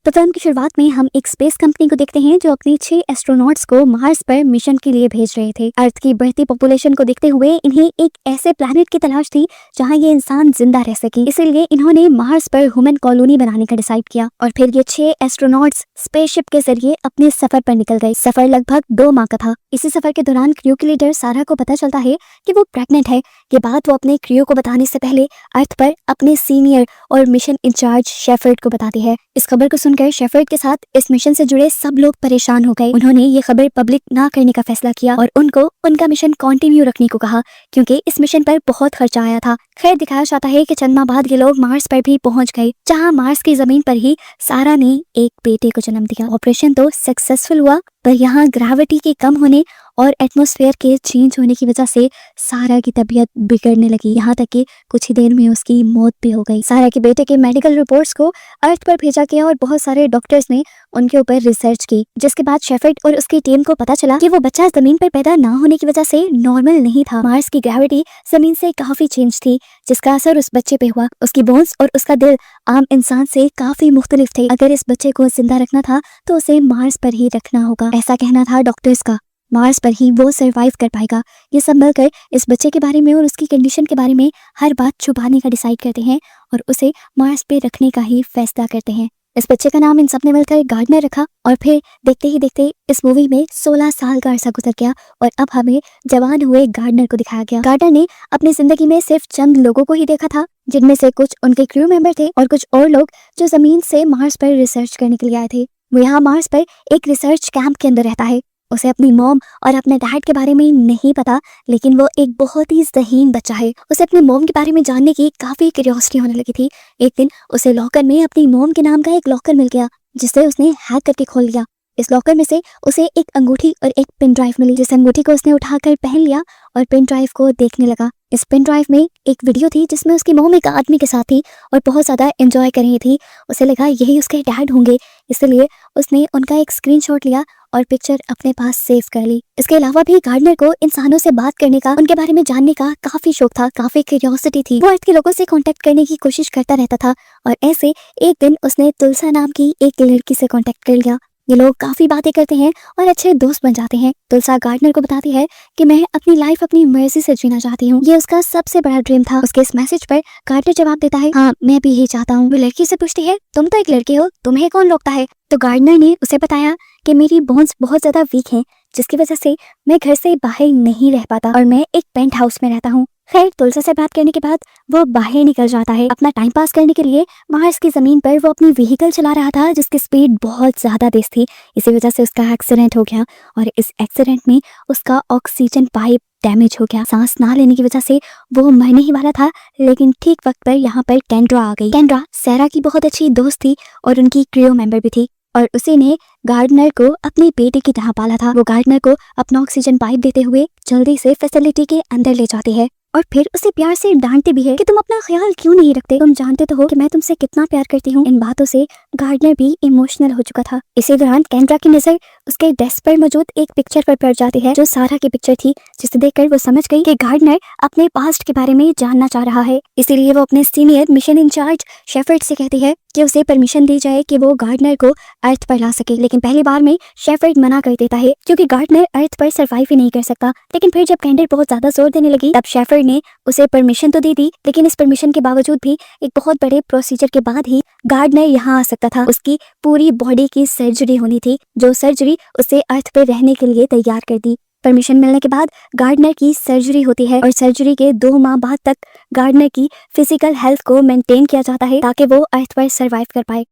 तो फिल्म की शुरुआत में हम एक स्पेस कंपनी को देखते हैं जो अपने 6 एस्ट्रोनॉट्स को मार्स पर मिशन के लिए भेज रहे थे। अर्थ की बढ़ती पॉपुलेशन को देखते हुए इन्हें एक ऐसे प्लैनेट की तलाश थी जहां ये इंसान जिंदा रह सके, इसीलिए इन्होंने मार्स पर ह्यूमन कॉलोनी बनाने का डिसाइड किया और फिर ये 6 एस्ट्रोनॉट्स स्पेसशिप के जरिए अपने सफर पर निकल गए। सफर लगभग 2 माह का था। इसी सफर के दौरान क्रू की लीडर सारा को पता चलता है कि वो प्रेग्नेंट है। ये बात वो अपने क्रू को बताने से पहले अर्थ पर अपने सीनियर और मिशन इंचार्ज शेफर्ड को बताती है। इस खबर को सुनकर शेफर्ड के साथ इस मिशन से जुड़े सब लोग परेशान हो गए। उन्होंने ये खबर पब्लिक ना करने का फैसला किया और उनको उनका मिशन कंटिन्यू रखने को कहा क्योंकि इस मिशन पर बहुत खर्चा आया था। खैर, दिखाया जाता है कि चंद माह बाद ये लोग मार्स पर भी पहुंच गए, जहां मार्स की जमीन पर ही सारा ने एक बेटे को जन्म दिया। ऑपरेशन तो सक्सेसफुल हुआ, पर यहाँ ग्रेविटी के कम होने और एटमॉस्फेयर के चेंज होने की वजह से सारा की तबीयत बिगड़ने लगी, यहाँ तक कि कुछ ही देर में उसकी मौत भी हो गई। सारा के बेटे के मेडिकल रिपोर्ट्स को अर्थ पर भेजा गया और बहुत सारे डॉक्टर्स ने उनके ऊपर रिसर्च की, जिसके बाद शेफर्ड और उसकी टीम को पता चला कि वो बच्चा जमीन पर पैदा ना होने की वजह से नॉर्मल नहीं था। मार्स की ग्रेविटी जमीन से काफी चेंज थी, जिसका असर उस बच्चे पे हुआ। उसकी बोन्स और उसका दिल आम इंसान से काफी मुख्तलिफ थे। अगर इस बच्चे को जिंदा रखना था तो उसे मार्स पर ही रखना होगा, ऐसा कहना था डॉक्टर्स का। मार्स पर ही वो सरवाइव कर पाएगा। ये सब मिलकर इस बच्चे के बारे में और उसकी कंडीशन के बारे में हर बात छुपाने का डिसाइड करते हैं और उसे मार्स पे रखने का ही फैसला करते हैं। इस बच्चे का नाम इन सब ने मिलकर गार्डनर रखा और फिर देखते ही देखते इस मूवी में 16 साल का अरसा गुजर गया और अब हमें जवान हुए गार्डनर को दिखाया गया। गार्डनर ने अपनी जिंदगी में सिर्फ चंद लोगों को ही देखा था, जिनमें से कुछ उनके क्रू मेंबर थे और कुछ और लोग जो जमीन से मार्स पर रिसर्च करने के लिए आए थे। वो यहाँ मार्स पर एक रिसर्च कैंप के अंदर रहता है। उसे अपनी मॉम और अपने डैड के बारे में नहीं पता, लेकिन वो एक बहुत ही ज़हीन बच्चा है। उसे अपनी मॉम के बारे में जानने की काफ़ी क्यूरियोसिटी होने लगी थी। एक दिन उसे लॉकर में अपनी मॉम के नाम का एक लॉकर मिल गया, जिसे उसने हैक करके खोल लिया। इस लॉकर में से उसे एक अंगूठी और एक पेन ड्राइव मिली, जिस अंगूठी को उसने उठाकर पहन लिया और पेन ड्राइव को देखने लगा। इस पेन ड्राइव में एक वीडियो थी जिसमें उसकी मॉम एक आदमी के साथ थी और बहुत ज़्यादा एंजॉय कर रही थी। उसे लगा यही उसके डैड होंगे, इसलिए उसने उनका एक स्क्रीनशॉट लिया और पिक्चर अपने पास सेव कर ली। इसके अलावा भी गार्डनर को इंसानों से बात करने का, उनके बारे में जानने का काफी शौक था, काफी क्यूरियोसिटी थी। वो अर्थ के लोगों से कांटेक्ट करने की कोशिश करता रहता था और ऐसे एक दिन उसने तुलसा नाम की एक लड़की से कांटेक्ट कर लिया। ये लोग काफी बातें करते हैं और अच्छे दोस्त बन जाते हैं। तुलसा गार्डनर को बताती है कि मैं अपनी लाइफ अपनी मर्जी से जीना चाहती हूँ। ये उसका सबसे बड़ा ड्रीम था। उसके इस मैसेज पर गार्डनर जवाब देता है, हाँ मैं भी यही चाहता हूँ। वो लड़की से पूछती है, तुम तो एक लड़के हो, तुम्हें कौन रोकता है? तो गार्डनर ने उसे बताया कि मेरी बोन्स बहुत ज्यादा वीक हैं, जिसकी वजह से मैं घर से बाहर नहीं रह पाता और मैं एक पेंट हाउस में रहता हूँ। खैर, तुलसा से बात करने के बाद वो बाहर निकल जाता है। अपना टाइम पास करने के लिए मार्स की जमीन पर वो अपनी व्हीकल चला रहा था, जिसकी स्पीड बहुत ज्यादा तेज थी। इसी वजह से उसका एक्सीडेंट हो गया और इस एक्सीडेंट में उसका ऑक्सीजन पाइप डैमेज हो गया। सांस ना लेने की वजह से वो मरने ही वाला था, लेकिन ठीक वक्त पर यहाँ पर केंड्रा आ गई। केंड्रा सारा की बहुत अच्छी दोस्त थी और उनकी क्रू मेंबर भी थी और उसी ने गार्डनर को अपने बेटे की तरह पाला था। वो गार्डनर को अपना ऑक्सीजन पाइप देते हुए जल्दी से फैसिलिटी के अंदर ले जाती है और फिर उसे प्यार से डांटती भी है कि तुम अपना ख्याल क्यों नहीं रखते, तुम जानते तो हो कि मैं तुमसे कितना प्यार करती हूँ। इन बातों से गार्डनर भी इमोशनल हो चुका था। इसी दौरान केंड्रा की नजर उसके डेस्क पर मौजूद एक पिक्चर पर पड़ जाती है, जो सारा की पिक्चर थी, जिसे देखकर वो समझ गई कि गार्डनर अपने पास्ट के बारे में जानना चाह रहा है। इसीलिए वो अपने सीनियर मिशन इंचार्ज शेफर्ड से कहती है कि उसे परमिशन दी जाए कि वो गार्डनर को अर्थ पर ला सके। लेकिन पहली बार में शेफर्ड मना कर देता है क्योंकि गार्डनर अर्थ पर सर्वाइव ही नहीं कर सकता। लेकिन फिर जब केंडर बहुत ज्यादा जोर देने लगी, तब शेफर्ड ने उसे परमिशन तो दे दी, लेकिन इस परमिशन के बावजूद भी एक बहुत बड़े प्रोसीजर के बाद ही गार्डनर यहाँ आ सकता था। उसकी पूरी बॉडी की सर्जरी होनी थी, जो सर्जरी उसे अर्थ पर रहने के लिए तैयार कर दी। परमिशन मिलने के बाद गार्डनर की सर्जरी होती है और सर्जरी के 2 माह बाद तक गार्डनर की फिजिकल हेल्थ को मेंटेन किया जाता है ताकि वो अर्थ पर सरवाइव कर पाए।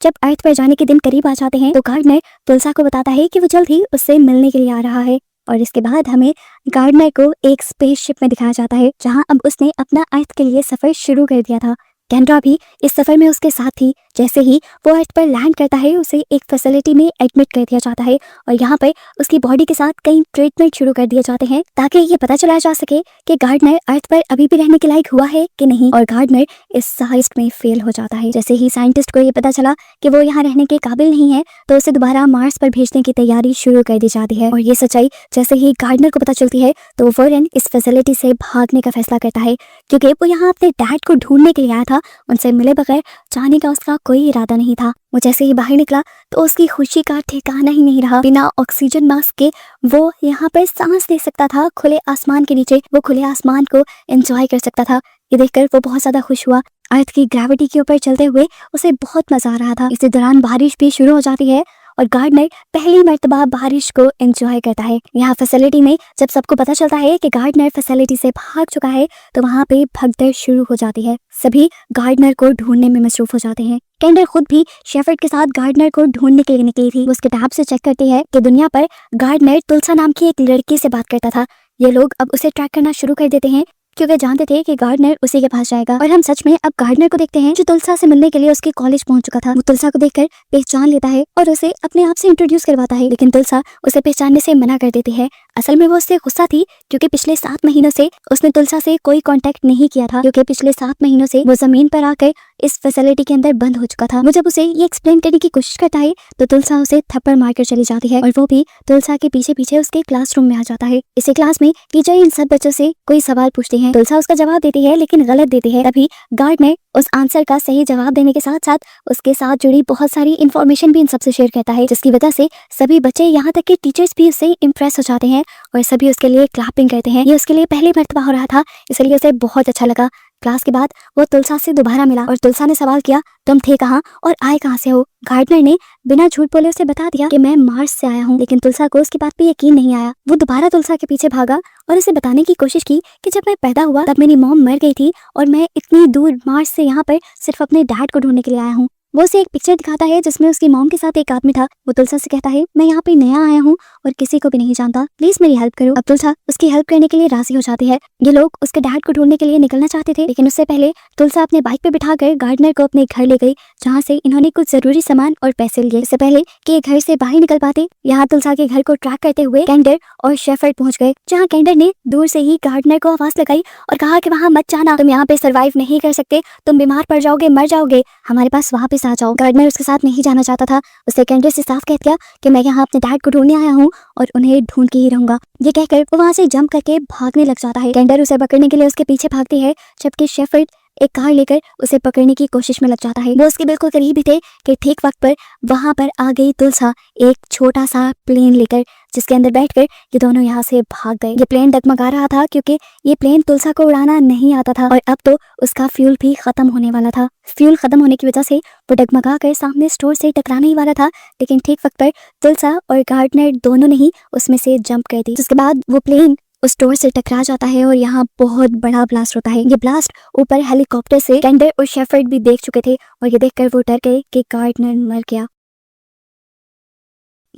जब अर्थ पर जाने के दिन करीब आ जाते हैं तो गार्डनर तुलसा को बताता है कि वो जल्द ही उससे मिलने के लिए आ रहा है और इसके बाद हमें गार्डनर को एक स्पेसशिप में दिखाया जाता है, जहां अब उसने अपना अर्थ के लिए सफर शुरू कर दिया था। केंड्रा भी इस सफर में उसके साथ थी। जैसे ही वो अर्थ पर लैंड करता है, उसे एक फैसिलिटी में एडमिट कर दिया जाता है और यहाँ पर उसकी बॉडी के साथ कई ट्रीटमेंट शुरू कर दिए जाते हैं ताकि ये पता चला जा सके कि गार्डनर अर्थ पर अभी भी रहने के लायक हुआ है कि नहीं। और गार्डनर इस साइस्ट में फेल हो जाता है। जैसे ही साइंटिस्ट को ये पता चला कि वो यहाँ रहने के काबिल नहीं है, तो उसे दोबारा मार्स पर भेजने की तैयारी शुरू कर दी जाती है। और ये सच्चाई जैसे ही गार्डनर को पता चलती है तो वो फौरन इस फैसिलिटी से भागने का फैसला करता है, क्योंकि वो यहाँ अपने डैड को ढूंढने के लिए आया था उनसे मिले बगैर जाने का उसका कोई इरादा नहीं था। वो जैसे ही बाहर निकला तो उसकी खुशी का ठिकाना ही नहीं रहा। बिना ऑक्सीजन मास्क के वो यहाँ पर सांस ले सकता था, खुले आसमान के नीचे वो खुले आसमान को एंजॉय कर सकता था। ये देखकर वो बहुत ज्यादा खुश हुआ। अर्थ की ग्रेविटी के ऊपर चलते हुए उसे बहुत मजा आ रहा था। इसी दौरान बारिश भी शुरू हो जाती है और गार्डनर पहली मर्तबा बारिश को एंजॉय करता है। यहाँ फैसिलिटी में जब सबको पता चलता है कि गार्डनर फैसिलिटी से भाग चुका है तो वहाँ पे भगदड़ शुरू हो जाती है। सभी गार्डनर को ढूंढने में मसरूफ हो जाते हैं। केंडल खुद भी शेफर्ड के साथ गार्डनर को ढूंढने के लिए निकली थी। वो उसके टैब से चेक करती है कि दुनिया पर गार्डनर तुलसा नाम की एक लड़की से बात करता था। ये लोग अब उसे ट्रैक करना शुरू कर देते हैं क्योंकि जानते थे कि गार्डनर उसी के पास जाएगा। और हम सच में अब गार्डनर को देखते हैं जो तुलसा से मिलने के लिए उसके कॉलेज पहुंच चुका था। वो तुलसा को देखकर पहचान लेता है और उसे अपने आप से इंट्रोड्यूस करवाता है, लेकिन तुलसा उसे पहचानने से मना कर देती है। असल में वो उससे गुस्सा थी क्योंकि पिछले 7 महीनों से उसने तुलसा से कोई कांटेक्ट नहीं किया था, क्योंकि पिछले 7 महीनों से वो जमीन पर आकर इस फैसिलिटी के अंदर बंद हो चुका था। वो जब उसे ये एक्सप्लेन करने की कोशिश करता है तो तुलसा उसे थप्पड़ मारकर चली जाती है और वो भी तुलसा के पीछे पीछे उसके क्लासरूम में आ जाता है। इसी क्लास में टीचर इन सब बच्चों से कोई सवाल पूछते हैं। तुलसा उसका जवाब देती है लेकिन गलत देती है। तभी गार्डनर उस आंसर का सही जवाब देने के साथ साथ उसके साथ जुड़ी बहुत सारी इंफॉर्मेशन भी इन सबसे शेयर करता है, जिसकी वजह से सभी बच्चे यहाँ तक कि टीचर्स भी उससे इम्प्रेस हो जाते हैं और सभी उसके लिए क्लैपिंग करते हैं। ये उसके लिए पहली मर्तबा हो रहा था, इसलिए उसे बहुत अच्छा लगा। क्लास के बाद वो तुलसा से दोबारा मिला और तुलसा ने सवाल किया, तुम थे कहाँ और आए कहाँ से हो? गार्डनर ने बिना झूठ बोले उसे बता दिया कि मैं मार्स से आया हूँ, लेकिन तुलसा को उसकी बात पे यकीन नहीं आया। वो दोबारा तुलसा के पीछे भागा और उसे बताने की कोशिश की कि जब मैं पैदा हुआ तब मेरी मॉम मर गई थी और मैं इतनी दूर मार्स से यहाँ पर सिर्फ अपने डैड को ढूंढने के लिए आया हूँ। वो उसे एक पिक्चर दिखाता है जिसमें उसकी मॉम के साथ एक आदमी था। वो तुलसा से कहता है, मैं यहाँ पे नया आया हूँ और किसी को भी नहीं जानता, प्लीज मेरी हेल्प करो। अब तुलसा उसकी हेल्प करने के लिए राजी हो जाती है। ये लोग उसके डैड को ढूंढने के लिए निकलना चाहते थे, लेकिन उससे पहले तुलसा अपने बाइक पे बिठाकर गार्डनर को अपने घर ले गई, जहाँ से इन्होंने कुछ जरूरी सामान और पैसे लिए। इससे पहले कि घर से बाहर निकल पाते, यहाँ तुलसा के घर को ट्रैक करते हुए केंडर और शेफर्ड पहुंच गए, जहाँ केंडर ने दूर से ही गार्डनर को आवाज लगाई और कहा कि वहाँ मत जाना, तुम यहाँ पे सर्वाइव नहीं कर सकते, तुम बीमार पड़ जाओगे, मर जाओगे, हमारे पास वापस आ जाओ। गार्डनर उसके साथ नहीं जाना चाहता था। उससे केंडर से साफ कह दिया कि मैं यहाँ अपने डैड को ढूंढने आया हूँ और उन्हें ढूंढ के ही रहूंगा। ये कहकर वो वहाँ से जंप करके भागने लग जाता है। केंडर उसे पकड़ने के लिए उसके पीछे भागती है, जबकि शेफर्ड एक कार लेकर उसे पकड़ने की कोशिश में लग जाता है। वो उसके बिल्कुल करीब ही थे कि ठीक वक्त पर वहां पर आ गई तुलसा एक छोटा सा प्लेन लेकर, जिसके अंदर बैठकर ये दोनों यहाँ से भाग गए। ये प्लेन डगमगा रहा था क्योंकि ये प्लेन तुलसा को उड़ाना नहीं आता था और अब तो उसका फ्यूल भी खत्म होने वाला था। फ्यूल खत्म होने की वजह से वो डगमगा कर सामने स्टोर से टकराने ही वाला था, लेकिन ठीक वक्त पर तुलसा और गार्डनर दोनों ने ही उसमें से जंप कर दी, जिसके बाद वो प्लेन उस स्टोर से टकरा जाता है और यहाँ बहुत बड़ा ब्लास्ट होता है। ये ब्लास्ट ऊपर हेलीकॉप्टर से केंडर और शेफर्ड भी देख चुके थे और ये देखकर वो डर गए कि गार्डनर मर गया।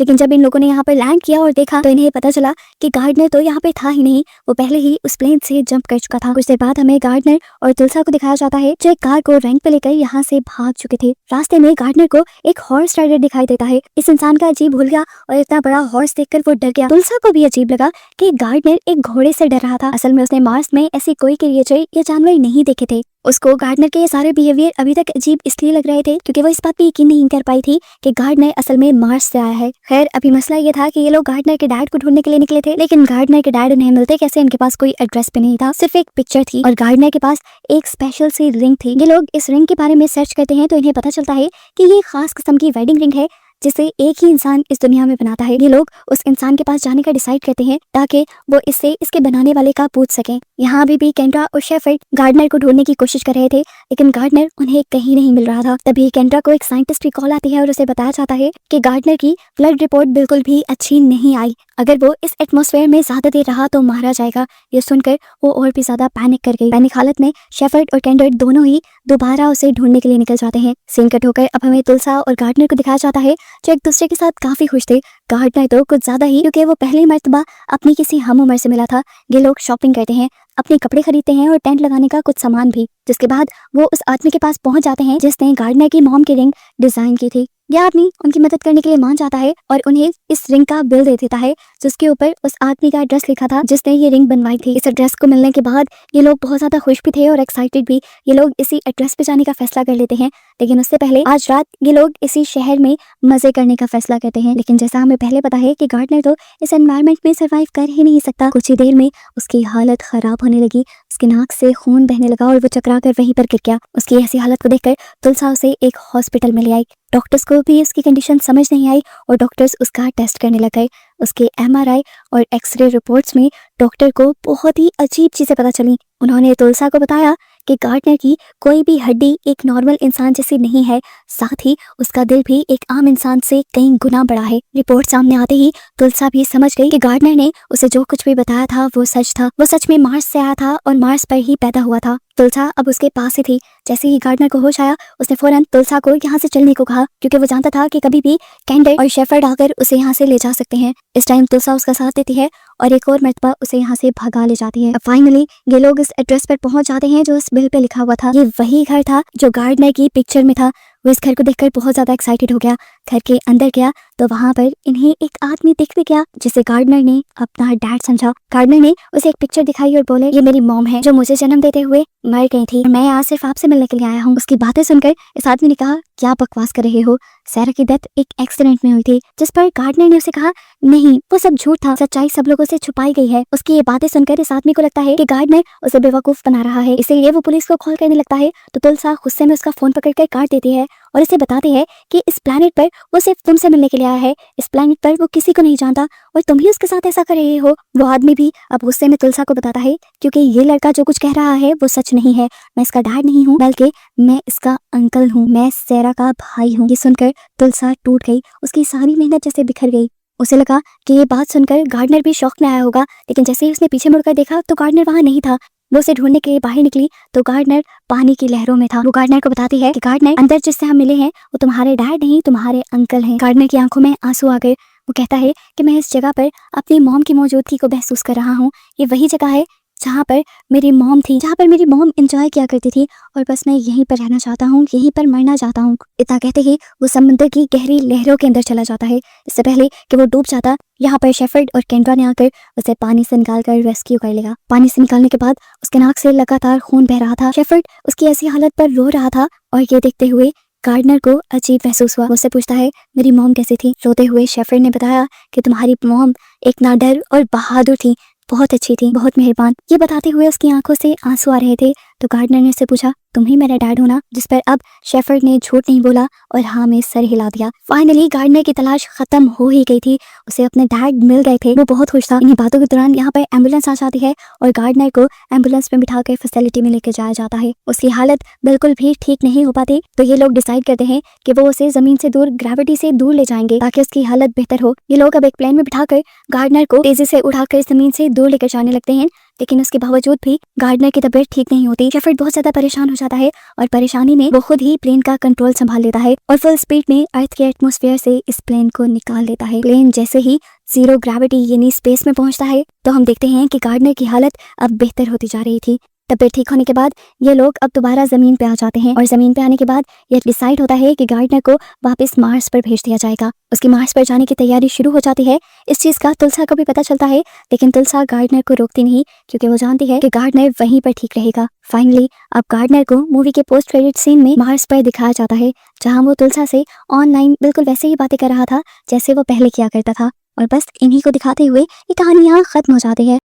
लेकिन जब इन लोगों ने यहाँ पर लैंड किया और देखा तो इन्हें पता चला कि गार्डनर तो यहाँ पे था ही नहीं, वो पहले ही उस प्लेन से जंप कर चुका था। कुछ देर बाद हमें गार्डनर और तुलसा को दिखाया जाता है जो एक कार को रेंट पे लेकर यहाँ से भाग चुके थे। रास्ते में गार्डनर को एक हॉर्स राइडर दिखाई देता है। इस इंसान का अजीब हुलिया और इतना बड़ा हॉर्स देखकर वो डर गया। तुलसा को भी अजीब लगा कि गार्डनर एक घोड़े से डर रहा था। असल में उसने मार्स में ऐसी कोई क्रिएचर या जानवर नहीं देखे थे। उसको गार्डनर के ये सारे बिहेवियर अभी तक अजीब इसलिए लग रहे थे क्योंकि वो इस बात पे यकीन नहीं कर पाई थी कि गार्डनर असल में मार्स से आया है। खैर अभी मसला ये था कि ये लोग गार्डनर के डैड को ढूंढने के लिए निकले थे, लेकिन गार्डनर के डैड उन्हें मिलते कैसे? इनके पास कोई एड्रेस भी नहीं था, सिर्फ एक पिक्चर थी और गार्डनर के पास एक स्पेशल सी रिंग थी। ये लोग इस रिंग के बारे में सर्च करते हैं तो इन्हें पता चलता है कि ये खास किस्म की वेडिंग रिंग है जिसे एक ही इंसान इस दुनिया में बनाता है। ये लोग उस इंसान के पास जाने का डिसाइड करते हैं ताकि वो इससे इसके बनाने वाले का पूछ सकें। यहाँ अभी भी केंड्रा और शेफर्ड गार्डनर को ढूंढने की कोशिश कर रहे थे, लेकिन गार्डनर उन्हें कहीं नहीं मिल रहा था। तभी केंड्रा को एक साइंटिस्ट की कॉल आती है और उसे बताया जाता है कि गार्डनर की ब्लड रिपोर्ट बिल्कुल भी अच्छी नहीं आई, अगर वो इस एटमॉस्फेयर में ज्यादा देर रहा तो मारा जाएगा। ये सुनकर वो और भी ज्यादा पैनिक कर गई। पैनिक हालत में शेफर्ड और केंडर दोनों ही दोबारा उसे ढूंढने के लिए निकल जाते हैं। सीन कट होकर अब हमें तुलसा और गार्डनर को दिखाया जाता है जो एक दूसरे के साथ काफी खुश थे। गार्डनर तो कुछ ज्यादा ही, क्योंकि वो पहली मर्तबा अपनी किसी हम उम्र से मिला था। ये लोग शॉपिंग करते हैं, अपने कपड़े खरीदते हैं और टेंट लगाने का कुछ सामान भी, जिसके बाद वो उस आदमी के पास पहुंच जाते हैं जिसने गार्डनर की मॉम की रिंग डिजाइन की थी। यह आदमी उनकी मदद करने के लिए मान जाता है और उन्हें इस रिंग का बिल दे देता है जिसके ऊपर उस आदमी का एड्रेस लिखा था जिसने ये रिंग बनवाई थी। इस एड्रेस को मिलने के बाद ये लोग बहुत ज्यादा खुश भी थे और एक्साइटेड भी। ये लोग इसी एड्रेस पे जाने का फैसला कर लेते हैं, लेकिन उससे पहले आज रात ये लोग इसी शहर में मजे करने का फैसला करते हैं। लेकिन जैसा हमें पहले पता है कि गार्डनर तो इस एनवायरनमेंट में सर्वाइव कर ही नहीं सकता। कुछ ही देर में उसकी हालत खराब होने लगी। उसकी नाक से खून बहने लगा और वो चकरा कर वहीं पर गिर गया। उसकी ऐसी हालत को देखकर तुलसा उसे एक हॉस्पिटल में ले आई। डॉक्टर्स को भी उसकी कंडीशन समझ नहीं आई और डॉक्टर्स उसका टेस्ट करने लग गए। उसके MRI और एक्सरे रिपोर्ट्स में डॉक्टर को बहुत ही अजीब चीजें पता चली। उन्होंने तुलसा को बताया कि गार्डनर की कोई भी हड्डी एक नॉर्मल इंसान जैसी नहीं है, साथ ही उसका दिल भी एक आम इंसान से कई गुना बड़ा है। रिपोर्ट सामने आते ही तुलसा भी समझ गई कि गार्डनर ने उसे जो कुछ भी बताया था वो सच था। वो सच में मार्स से आया था और मार्स पर ही पैदा हुआ था। तुलसा अब उसके पास ही थी। जैसे ही गार्डनर को होश आया, उसने फौरन तुलसा को यहाँ से चलने को कहा, क्योंकि वो जानता था कि कभी भी कैंडर और शेफर्ड आकर उसे यहाँ से ले जा सकते हैं। इस टाइम तुलसा उसका साथ देती है और एक और मर्तबा उसे यहाँ से भगा ले जाती है। अब फाइनली ये लोग इस एड्रेस पर पहुंच जाते हैं जो इस बिल पे लिखा हुआ था। ये वही घर था जो गार्डनर की पिक्चर में था। वो इस घर को देखकर बहुत ज्यादा एक्साइटेड हो गया। घर के अंदर गया तो वहां पर इन्हें एक आदमी दिख भी गया जिसे गार्डनर ने अपना डैड समझा। गार्डनर ने उसे एक पिक्चर दिखाई और बोले, ये मेरी मॉम है जो मुझे जन्म देते हुए मर गई थी। मैं आज सिर्फ आपसे मिलने के लिए आया हूँ। उसकी बातें सुनकर इस आदमी ने कहा, क्या बकवास कर रहे हो? सैरा की डेथ एक एक्सीडेंट में हुई थी। जिस पर गार्डनर ने उसे कहा, नहीं वो सब झूठ था, सच्चाई सब लोगों से छुपाई गई है। उसकी ये बातें सुनकर इस आदमी को लगता है कि गार्डनर उसे बेवकूफ बना रहा है, इसीलिए वो पुलिस को कॉल करने लगता है। तो तुलसा गुस्से में उसका फोन पकड़कर काट देती है और इसे बताती है कि इस प्लेनेट पर वो सिर्फ तुमसे मिलने के लिए आया है। इस प्लेनेट पर वो किसी को नहीं जानता और तुम ही उसके साथ ऐसा कर रहे हो। वो आदमी भी अब गुस्से में तुलसा को बताता है, क्योंकि ये लड़का जो कुछ कह रहा है वो सच नहीं है। मैं इसका डैड नहीं हूँ, बल्कि मैं इसका अंकल हूँ। मैं सैरा का भाई हूँ। ये सुनकर तुलसा टूट गई। उसकी सारी मेहनत जैसे बिखर गई। उसे लगा कि ये बात सुनकर गार्डनर भी शॉक में आया होगा, लेकिन जैसे ही उसने पीछे मुड़कर देखा तो गार्डनर वहां नहीं था। वो उसे ढूंढने के लिए बाहर निकली तो गार्डनर पानी की लहरों में था। वो गार्डनर को बताती है कि गार्डनर, अंदर जिससे हम मिले हैं वो तुम्हारे डैड नहीं, तुम्हारे अंकल हैं। गार्डनर की आंखों में आंसू आ गए। वो कहता है कि मैं इस जगह पर अपनी मॉम की मौजूदगी को महसूस कर रहा हूँ। ये वही जगह है जहाँ पर मेरी मॉम थी, जहाँ पर मेरी मॉम एंजॉय किया करती थी, और बस मैं यहीं पर रहना चाहता हूँ, यहीं पर मरना चाहता हूँ। इतना कहते ही वो समुद्र की गहरी लहरों के अंदर चला जाता है। इससे पहले कि वो डूब जाता, यहाँ पर शेफर्ड और केंड्रा ने आकर उसे पानी से निकालकर रेस्क्यू कर लिया। पानी से निकालने के बाद उसके नाक से लगातार खून बह रहा था। शेफर्ड उसकी ऐसी हालत पर रो रहा था और ये देखते हुए गार्डनर को अजीब महसूस हुआ। उससे पूछता है, मेरी मॉम कैसी थी? रोते हुए शेफर्ड ने बताया कि तुम्हारी मॉम एक नाडर और बहादुर थी, बहुत अच्छी थी, बहुत मेहरबान। ये बताते हुए उसकी आंखों से आंसू आ रहे थे। तो गार्डनर ने उससे पूछा, तुम ही मेरा डैड हो ना? जिस पर अब शेफर्ड ने झूठ नहीं बोला और हाँ में सर हिला दिया। फाइनली गार्डनर की तलाश खत्म हो ही गई थी। उसे अपने डैड मिल गए थे। वो बहुत खुश था। इन्हीं बातों के दौरान यहाँ पर एम्बुलेंस आ जाती है और गार्डनर को एम्बुलेंस में बिठाकर फैसिलिटी में लेकर जाया जाता है। उसकी हालत बिल्कुल भी ठीक नहीं हो पाती, तो ये लोग डिसाइड करते हैं कि वो उसे जमीन से दूर, ग्रेविटी से दूर ले जाएंगे ताकि उसकी हालत बेहतर हो। ये लोग अब एक प्लेन में बिठाकर गार्डनर को तेजी से उड़ाकर जमीन से दूर लेकर जाने लगते हैं, लेकिन उसके बावजूद भी गार्डनर की तबीयत ठीक नहीं होती। शेफर्ड बहुत ज्यादा परेशान हो जाता है और परेशानी में वो खुद ही प्लेन का कंट्रोल संभाल लेता है और फुल स्पीड में अर्थ के एटमॉस्फेयर से इस प्लेन को निकाल लेता है। प्लेन जैसे ही जीरो ग्रेविटी यानी स्पेस में पहुंचता है तो हम देखते हैं कि गार्डनर की हालत अब बेहतर होती जा रही थी। तबीयत ठीक होने के बाद ये लोग अब दोबारा जमीन पे आ जाते हैं और जमीन पे आने के बाद ये डिसाइड होता है कि गार्डनर को वापस मार्स पर भेज दिया जाएगा। उसकी मार्स पर जाने की तैयारी शुरू हो जाती है। इस चीज का तुलसा को भी पता चलता है, लेकिन तुलसा गार्डनर को रोकती नहीं, क्योंकि वो जानती है कि गार्डनर वहीं पर ठीक रहेगा। फाइनली अब गार्डनर को मूवी के पोस्ट क्रेडिट सीन में मार्स पर दिखाया जाता है, जहाँ वो तुलसा से ऑनलाइन बिल्कुल वैसे ही बातें कर रहा था जैसे वो पहले किया करता था। और बस इन्हीं को दिखाते हुए ये कहानी यहाँ खत्म हो जाती है।